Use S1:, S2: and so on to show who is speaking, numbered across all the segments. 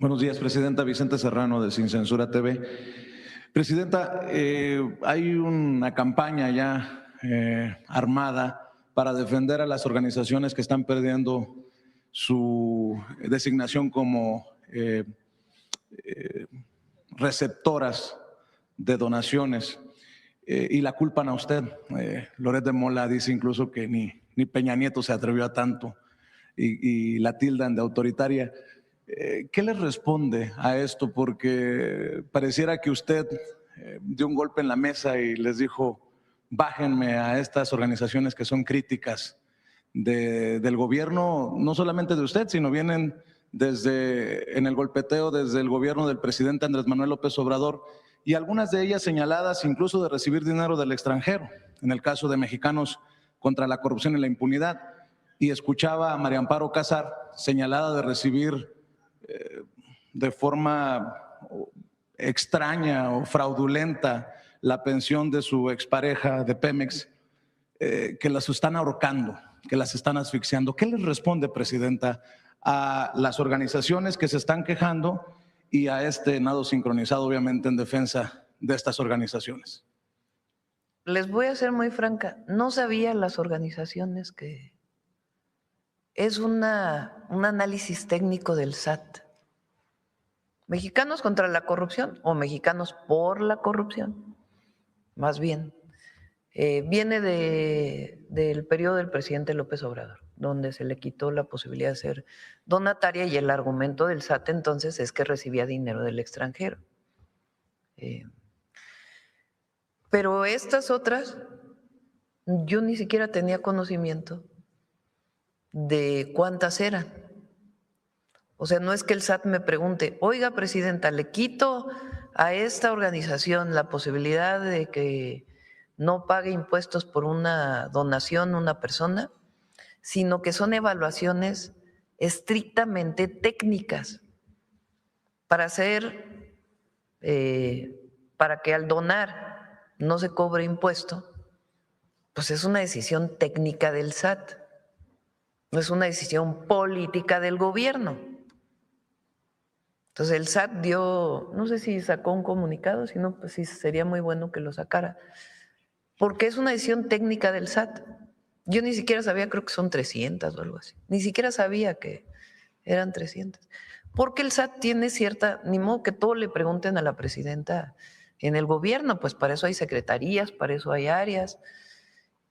S1: Buenos días, Presidenta. Vicente Serrano, de Sin Censura TV. Presidenta, hay una campaña ya armada para defender a las organizaciones que están perdiendo su designación como receptoras de donaciones y la culpan a usted. Loret de Mola dice incluso que ni Peña Nieto se atrevió a tanto y la tildan de autoritaria. ¿Qué les responde a esto? Porque pareciera que usted dio un golpe en la mesa y les dijo, bájenme a estas organizaciones que son críticas del gobierno, no solamente de usted, sino vienen en el golpeteo desde el gobierno del presidente Andrés Manuel López Obrador, y algunas de ellas señaladas incluso de recibir dinero del extranjero, en el caso de Mexicanos contra la Corrupción y la Impunidad. Y escuchaba a María Amparo Casar señalada de recibir de forma extraña o fraudulenta la pensión de su expareja de Pemex, que las están ahorcando, que las están asfixiando. ¿Qué les responde, Presidenta, a las organizaciones que se están quejando y a este nado sincronizado, obviamente, en defensa de estas organizaciones?
S2: Les voy a ser muy franca, no sabía las organizaciones que es un análisis técnico del SAT. Mexicanos contra la corrupción o mexicanos por la corrupción, más bien. Viene del periodo del presidente López Obrador, donde se le quitó la posibilidad de ser donataria y el argumento del SAT entonces es que recibía dinero del extranjero. Pero estas otras, yo ni siquiera tenía conocimiento de cuántas eran. O sea, no es que el SAT me pregunte, oiga, presidenta, le quito a esta organización la posibilidad de que no pague impuestos por una donación una persona, sino que son evaluaciones estrictamente técnicas para para que al donar no se cobre impuesto, pues es una decisión técnica del SAT, no es una decisión política del gobierno. Entonces el SAT dio, no sé si sacó un comunicado, si no, pues sí sería muy bueno que lo sacara, porque es una decisión técnica del SAT. Yo ni siquiera sabía, creo que son 300 o algo así, ni siquiera sabía que eran 300. Porque el SAT tiene cierta, ni modo que todo le pregunten a la presidenta en el gobierno, pues para eso hay secretarías, para eso hay áreas,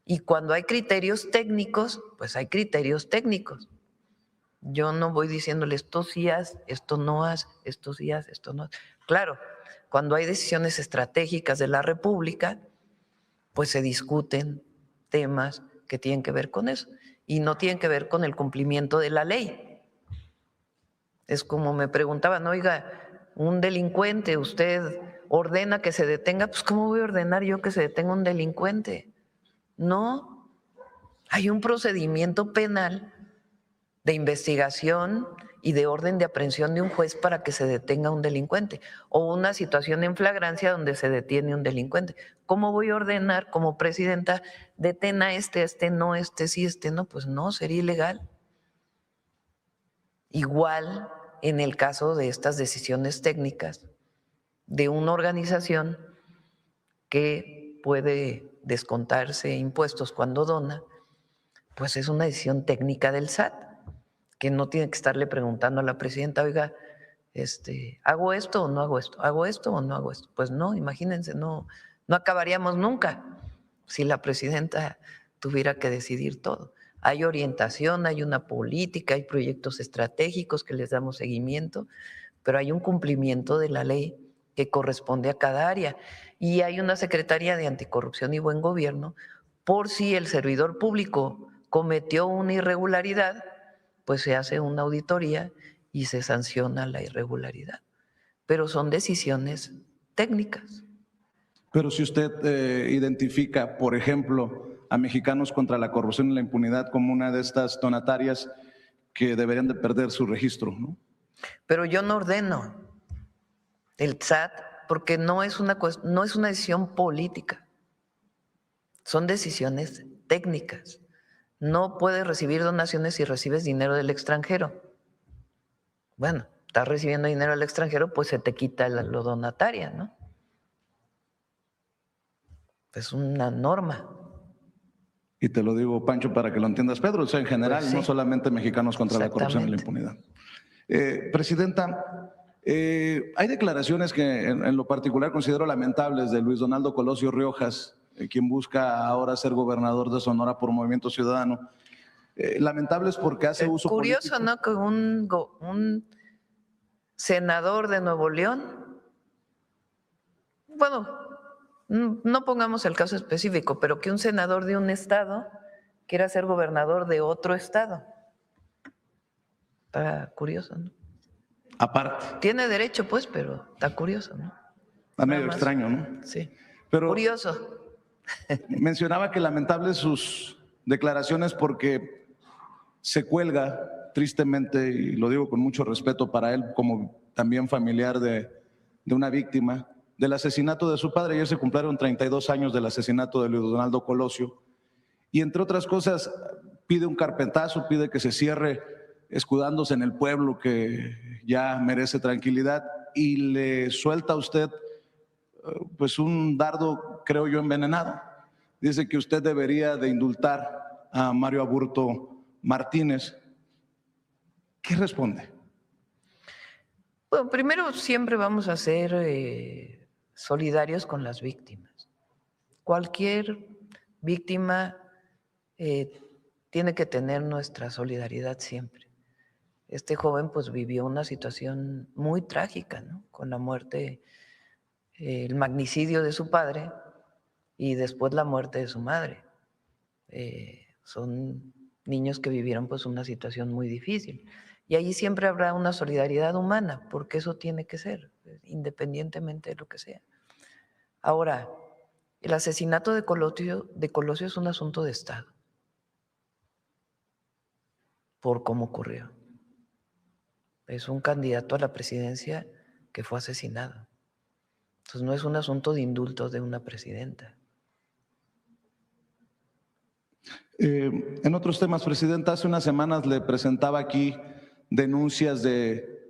S2: y cuando hay criterios técnicos, pues hay criterios técnicos. Yo no voy diciéndole esto sí haz, esto no haz, esto sí haz, esto no haz. Claro, cuando hay decisiones estratégicas de la República, pues se discuten temas que tienen que ver con eso y no tienen que ver con el cumplimiento de la ley. Es como me preguntaban, oiga, un delincuente, usted ordena que se detenga, pues ¿cómo voy a ordenar yo que se detenga un delincuente? No, hay un procedimiento penal de investigación y de orden de aprehensión de un juez para que se detenga un delincuente o una situación en flagrancia donde se detiene un delincuente. ¿Cómo voy a ordenar como presidenta, detén a este no, este sí, este no? Pues no, sería ilegal. Igual en el caso de estas decisiones técnicas de una organización que puede descontarse impuestos cuando dona, pues es una decisión técnica del SAT, que no tiene que estarle preguntando a la presidenta, oiga, ¿hago esto o no hago esto? ¿Hago esto o no hago esto? Pues no, imagínense, no acabaríamos nunca si la presidenta tuviera que decidir todo. Hay orientación, hay una política, hay proyectos estratégicos que les damos seguimiento, pero hay un cumplimiento de la ley que corresponde a cada área. Y hay una Secretaría de Anticorrupción y Buen Gobierno por si el servidor público cometió una irregularidad, pues se hace una auditoría y se sanciona la irregularidad. Pero son decisiones técnicas.
S1: Pero si usted identifica, por ejemplo, a Mexicanos contra la Corrupción y la Impunidad como una de estas donatarias que deberían de perder su registro, ¿no?
S2: Pero yo no ordeno el SAT porque no es una decisión política, son decisiones técnicas. No puedes recibir donaciones si recibes dinero del extranjero. Bueno, estás recibiendo dinero al extranjero, pues se te quita lo donataria, ¿no? Es una norma.
S1: Y te lo digo, Pancho, para que lo entiendas, Pedro, o sea, en general,
S2: Pues sí,
S1: no solamente Mexicanos contra la Corrupción y la Impunidad. Presidenta, hay declaraciones que en lo particular considero lamentables de Luis Donaldo Colosio Riojas, quien busca ahora ser gobernador de Sonora por Movimiento Ciudadano. Lamentables porque hace uso
S2: curioso,
S1: político.
S2: ¿no? Que un senador de Nuevo León, bueno, no pongamos el caso específico, pero que un senador de un estado quiera ser gobernador de otro estado. Está curioso, ¿no?
S1: Aparte.
S2: Tiene derecho, pues, pero está curioso, ¿no?
S1: Está medio extraño, ¿no?
S2: Sí.
S1: Pero
S2: curioso.
S1: mencionaba que lamentables sus declaraciones porque se cuelga tristemente, y lo digo con mucho respeto para él, como también familiar de una víctima, del asesinato de su padre. Ayer se cumplieron 32 años del asesinato de Luis Donaldo Colosio. Y entre otras cosas, pide un carpetazo, pide que se cierre escudándose en el pueblo que ya merece tranquilidad, y le suelta a usted pues un dardo, creo yo, envenenado. Dice que usted debería de indultar a Mario Aburto Martínez. ¿Qué responde?
S2: Bueno, primero siempre vamos a ser solidarios con las víctimas. Cualquier víctima tiene que tener nuestra solidaridad siempre. Este joven pues vivió una situación muy trágica, ¿no? Con la muerte, el magnicidio de su padre y después la muerte de su madre. Son niños que vivieron pues una situación muy difícil. Y allí siempre habrá una solidaridad humana, porque eso tiene que ser, independientemente de lo que sea. Ahora, el asesinato de Colosio es un asunto de Estado, por cómo ocurrió. Es un candidato a la presidencia que fue asesinado. Entonces no es un asunto de indultos de una presidenta.
S1: En otros temas, Presidenta, hace unas semanas le presentaba aquí denuncias de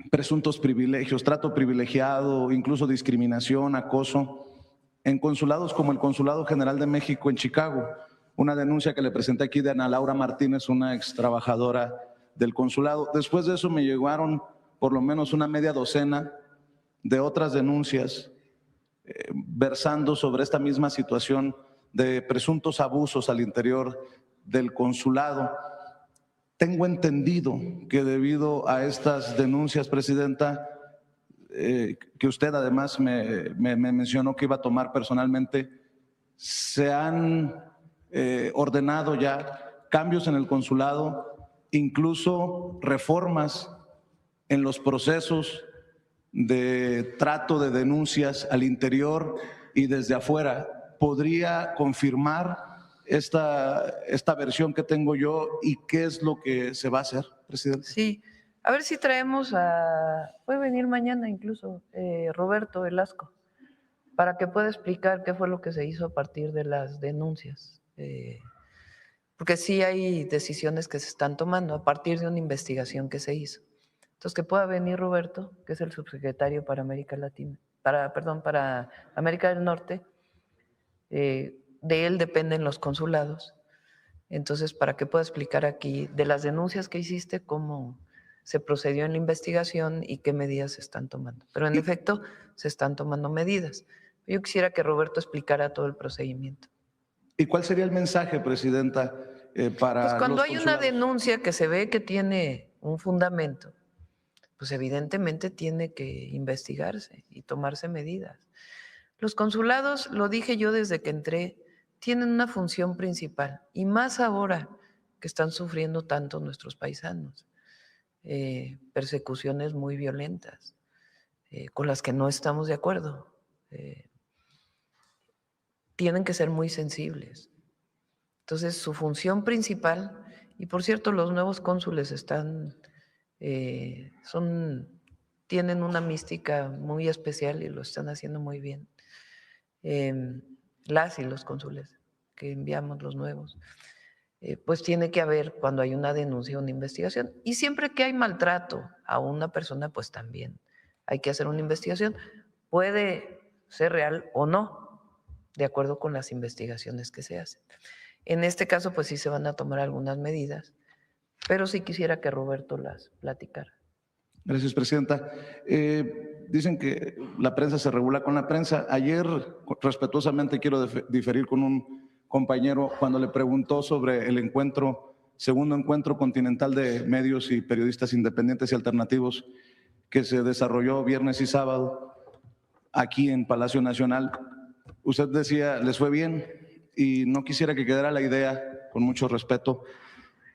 S1: presuntos privilegios, trato privilegiado, incluso discriminación, acoso, en consulados como el Consulado General de México en Chicago. Una denuncia que le presenté aquí de Ana Laura Martínez, una ex trabajadora del consulado. Después de eso me llegaron por lo menos una media docena de otras denuncias versando sobre esta misma situación de presuntos abusos al interior del consulado. Tengo entendido que debido a estas denuncias, Presidenta, que usted además me mencionó que iba a tomar personalmente, se han ordenado ya cambios en el consulado, incluso reformas en los procesos de trato de denuncias al interior y desde afuera. ¿Podría confirmar esta versión que tengo yo y qué es lo que se va a hacer, presidente?
S2: Sí, a ver si traemos puede venir mañana incluso, Roberto Velasco, para que pueda explicar qué fue lo que se hizo a partir de las denuncias. Porque sí hay decisiones que se están tomando a partir de una investigación que se hizo. Entonces, que pueda venir Roberto, que es el subsecretario para América Latina, para América del Norte, de él dependen los consulados. Entonces, para que pueda explicar aquí de las denuncias que hiciste, cómo se procedió en la investigación y qué medidas se están tomando. Pero en efecto, se están tomando medidas. Yo quisiera que Roberto explicara todo el procedimiento.
S1: ¿Y cuál sería el mensaje, Presidenta, para
S2: Pues cuando
S1: los
S2: hay una
S1: consulados?
S2: denuncia que se ve que tiene un fundamento, pues evidentemente tiene que investigarse y tomarse medidas. Los consulados, lo dije yo desde que entré, tienen una función principal, y más ahora que están sufriendo tanto nuestros paisanos, persecuciones muy violentas, con las que no estamos de acuerdo. Tienen que ser muy sensibles. Entonces, su función principal, y por cierto, los nuevos cónsules tienen una mística muy especial y lo están haciendo muy bien. Las y los cónsules que enviamos, los nuevos. pues tiene que haber, cuando hay una denuncia, una investigación. Y siempre que hay maltrato a una persona, pues también hay que hacer una investigación. Puede ser real o no, de acuerdo con las investigaciones que se hacen. En este caso, pues sí se van a tomar algunas medidas, pero sí quisiera que Roberto las platicara.
S1: Gracias, presidenta. Dicen que la prensa se regula con la prensa. Ayer, respetuosamente, quiero diferir con un compañero cuando le preguntó sobre el segundo encuentro continental de medios y periodistas independientes y alternativos que se desarrolló viernes y sábado aquí en Palacio Nacional. Usted decía, les fue bien, y no quisiera que quedara la idea, con mucho respeto,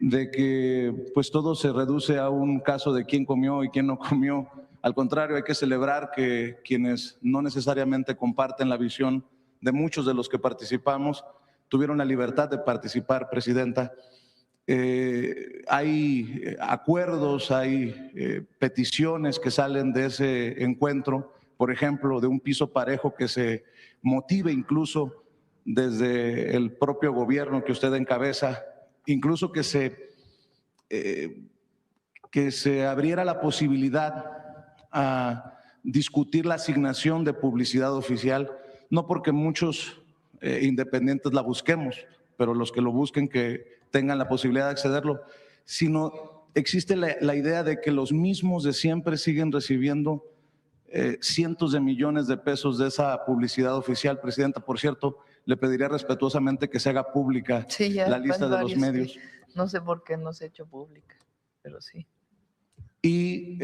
S1: de que pues todo se reduce a un caso de quién comió y quién no comió. Al contrario, hay que celebrar que quienes no necesariamente comparten la visión de muchos de los que participamos tuvieron la libertad de participar, presidenta. Hay acuerdos, hay peticiones que salen de ese encuentro, por ejemplo, de un piso parejo que se motive incluso desde el propio gobierno que usted encabeza, incluso que se abriera la posibilidad a discutir la asignación de publicidad oficial, no porque muchos independientes la busquemos, pero los que lo busquen que tengan la posibilidad de accederlo, sino existe la idea de que los mismos de siempre siguen recibiendo cientos de millones de pesos de esa publicidad oficial. Presidenta, por cierto, le pediría respetuosamente que se haga pública
S2: Sí, ya
S1: la lista de los medios.
S2: No sé por qué no se ha hecho pública, pero sí.
S1: Y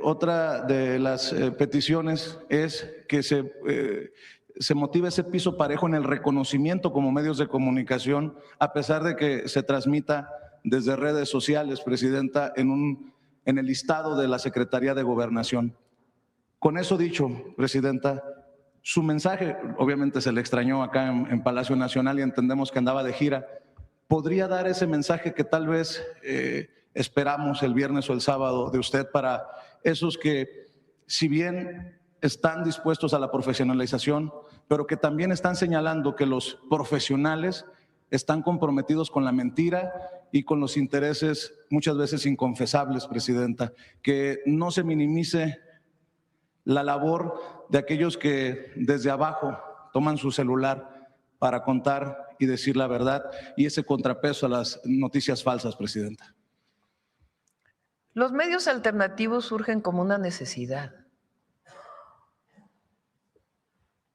S1: otra de las peticiones es que se motive ese piso parejo en el reconocimiento como medios de comunicación, a pesar de que se transmita desde redes sociales, presidenta, en el listado de la Secretaría de Gobernación. Con eso dicho, presidenta, su mensaje, obviamente se le extrañó acá en Palacio Nacional y entendemos que andaba de gira. ¿Podría dar ese mensaje que tal vez esperamos el viernes o el sábado de usted para esos que, si bien están dispuestos a la profesionalización, pero que también están señalando que los profesionales están comprometidos con la mentira y con los intereses muchas veces inconfesables, presidenta? Que no se minimice la labor de aquellos que desde abajo toman su celular para contar y decir la verdad, y ese contrapeso a las noticias falsas, presidenta.
S2: Los medios alternativos surgen como una necesidad.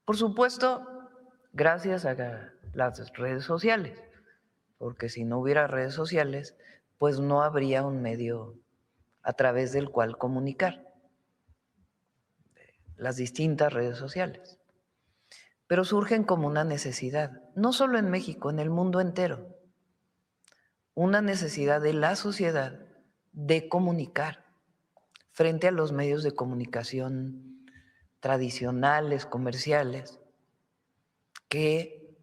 S2: Por supuesto, gracias a las redes sociales, porque si no hubiera redes sociales, pues no habría un medio a través del cual comunicar, las distintas redes sociales. Pero surgen como una necesidad, no solo en México, en el mundo entero. Una necesidad de la sociedad de comunicar frente a los medios de comunicación tradicionales, comerciales, que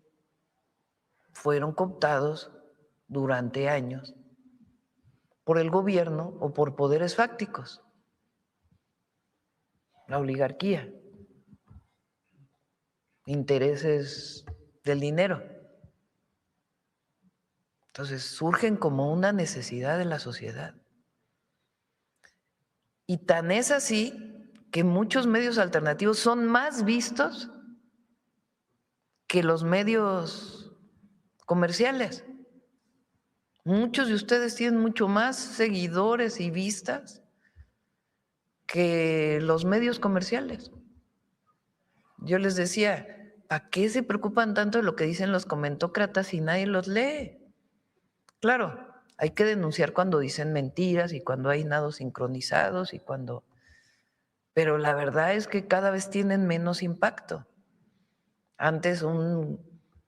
S2: fueron cooptados durante años por el gobierno o por poderes fácticos, la oligarquía, intereses del dinero. Entonces surgen como una necesidad de la sociedad. Y tan es así que muchos medios alternativos son más vistos que los medios comerciales. Muchos de ustedes tienen mucho más seguidores y vistas que los medios comerciales. Yo les decía, ¿para qué se preocupan tanto de lo que dicen los comentócratas si nadie los lee? Claro, hay que denunciar cuando dicen mentiras y cuando hay nados sincronizados y cuando… Pero la verdad es que cada vez tienen menos impacto. Antes un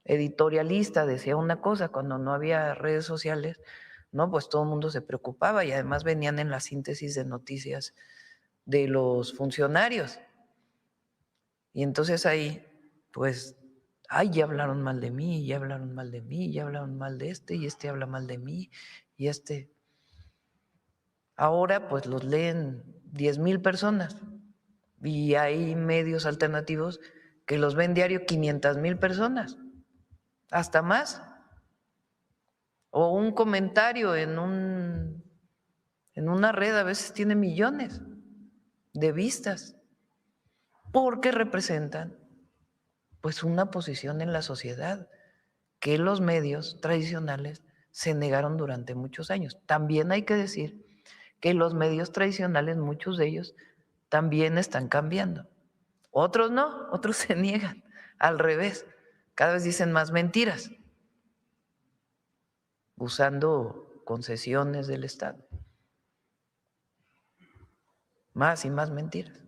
S2: editorialista decía una cosa cuando no había redes sociales, no, pues todo el mundo se preocupaba y además venían en la síntesis de noticias de los funcionarios. Y entonces ahí, pues, ay, ya hablaron mal de mí, ya hablaron mal de mí, ya hablaron mal de este, y este habla mal de mí, y este… Ahora, pues, los leen 10,000 personas y hay medios alternativos que los ven diario 500,000 personas, hasta más. O un comentario en una red a veces tiene millones de vistas porque representan pues una posición en la sociedad que los medios tradicionales se negaron durante muchos años. También hay que decir que los medios tradicionales, muchos de ellos, también están cambiando. Otros no, otros se niegan, al revés, cada vez dicen más mentiras, usando concesiones del Estado. Más y más mentiras.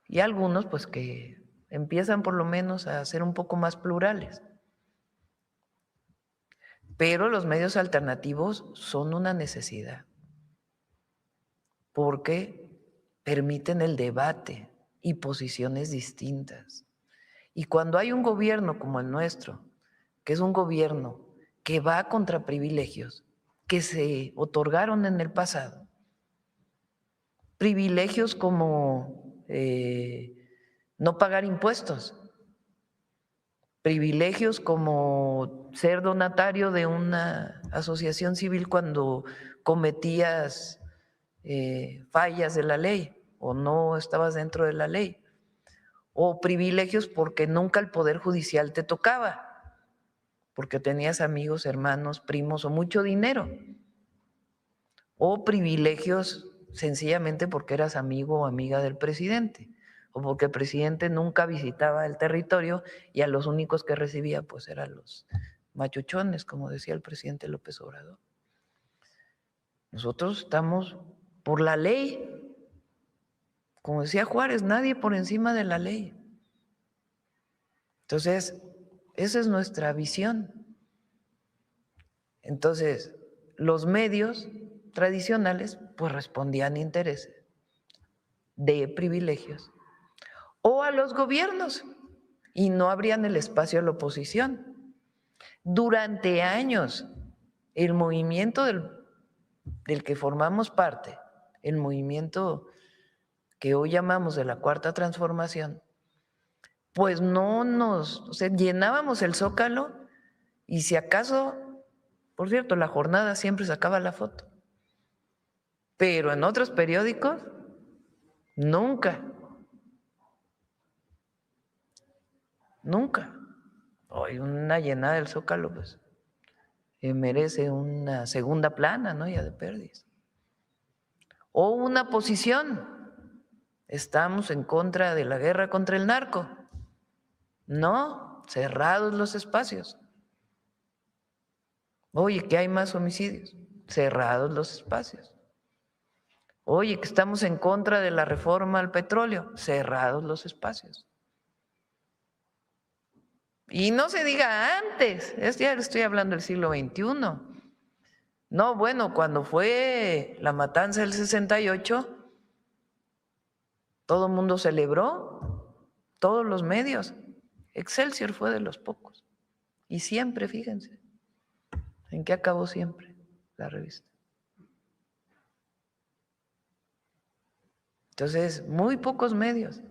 S2: Y algunos pues que empiezan por lo menos a ser un poco más plurales. Pero los medios alternativos son una necesidad porque permiten el debate y posiciones distintas. Y cuando hay un gobierno como el nuestro, que es un gobierno que va contra privilegios que se otorgaron en el pasado, privilegios como no pagar impuestos, privilegios como ser donatario de una asociación civil cuando cometías fallas de la ley o no estabas dentro de la ley, o privilegios porque nunca el Poder Judicial te tocaba, porque tenías amigos, hermanos, primos o mucho dinero, o privilegios sencillamente porque eras amigo o amiga del presidente, o porque el presidente nunca visitaba el territorio y a los únicos que recibía pues eran los machuchones, como decía el presidente López Obrador. Nosotros estamos por la ley, como decía Juárez, nadie por encima de la ley. Entonces, esa es nuestra visión. Entonces, los medios tradicionales pues respondían a intereses de privilegios o a los gobiernos y no abrían el espacio a la oposición. Durante años, el movimiento del que formamos parte, el movimiento que hoy llamamos de la Cuarta Transformación, pues no llenábamos el Zócalo y si acaso, por cierto, La Jornada siempre sacaba la foto, pero en otros periódicos, nunca. Nunca. Hoy una llenada del Zócalo, pues, merece una segunda plana, ¿no? Ya de pérdidas. O una posición. Estamos en contra de la guerra contra el narco. No, cerrados los espacios. Oye, que hay más homicidios. Cerrados los espacios. Oye, que estamos en contra de la reforma al petróleo. Cerrados los espacios. Y no se diga antes, ya estoy hablando del siglo XXI. No, bueno, cuando fue la matanza del 68, todo el mundo celebró, todos los medios. Excelsior fue de los pocos. Y siempre, fíjense, ¿en qué acabó siempre la revista? Entonces, muy pocos medios.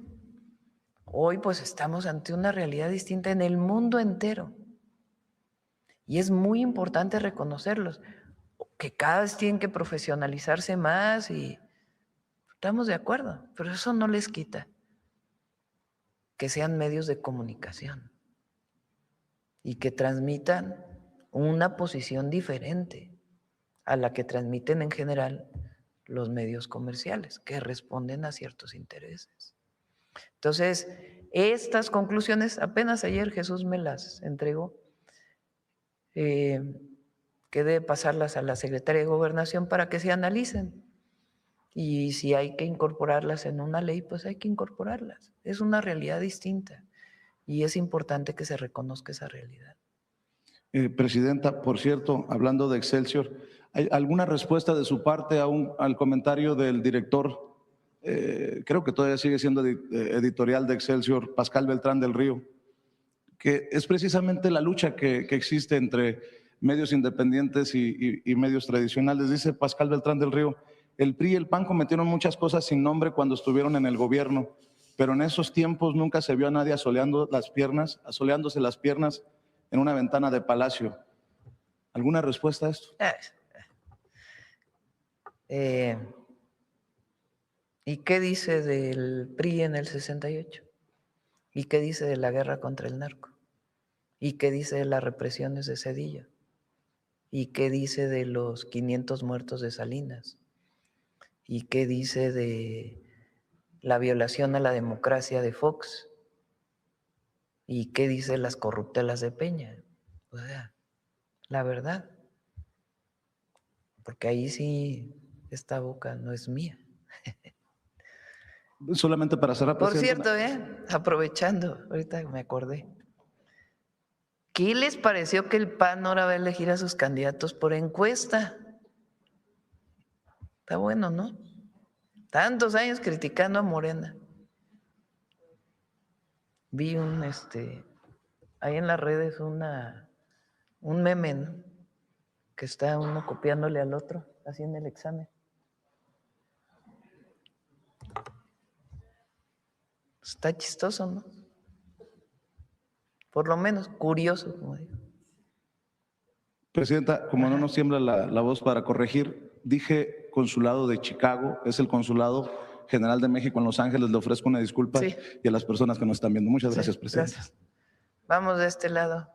S2: Hoy pues estamos ante una realidad distinta en el mundo entero. Y es muy importante reconocerlos, que cada vez tienen que profesionalizarse más y estamos de acuerdo, pero eso no les quita que sean medios de comunicación y que transmitan una posición diferente a la que transmiten en general los medios comerciales, que responden a ciertos intereses. Entonces, estas conclusiones, apenas ayer Jesús me las entregó, quedé pasarlas a la Secretaría de Gobernación para que se analicen. Y si hay que incorporarlas en una ley, pues hay que incorporarlas. Es una realidad distinta y es importante que se reconozca esa realidad.
S1: Presidenta, por cierto, hablando de Excelsior, ¿hay alguna respuesta de su parte al comentario del director? Creo que todavía sigue siendo editorial de Excelsior, Pascal Beltrán del Río, que es precisamente la lucha que existe entre medios independientes y medios tradicionales. Dice Pascal Beltrán del Río, el PRI y el PAN cometieron muchas cosas sin nombre cuando estuvieron en el gobierno, pero en esos tiempos nunca se vio a nadie asoleándose las piernas en una ventana de Palacio. ¿Alguna respuesta a esto?
S2: ¿Y qué dice del PRI en el 68? ¿Y qué dice de la guerra contra el narco? ¿Y qué dice de las represiones de Zedillo? ¿Y qué dice de los 500 muertos de Salinas? ¿Y qué dice de la violación a la democracia de Fox? ¿Y qué dice de las corruptelas de Peña? O sea, la verdad. Porque ahí sí, esta boca no es mía.
S1: Solamente para cerrar,
S2: Por
S1: presidente.
S2: cierto, aprovechando, ahorita me acordé. ¿Qué les pareció que el PAN ahora va a elegir a sus candidatos por encuesta? Está bueno, ¿no? Tantos años criticando a Morena. Vi ahí en las redes un meme, ¿no? Que está uno copiándole al otro, haciendo el examen. Está chistoso, ¿no? Por lo menos curioso, como digo.
S1: Presidenta, como no nos tiembla la voz para corregir, dije consulado de Chicago, es el consulado general de México en Los Ángeles. Le ofrezco una disculpa
S2: Sí.
S1: y a las personas que nos están viendo. Muchas gracias,
S2: Sí,
S1: presidenta.
S2: gracias. Vamos de este lado.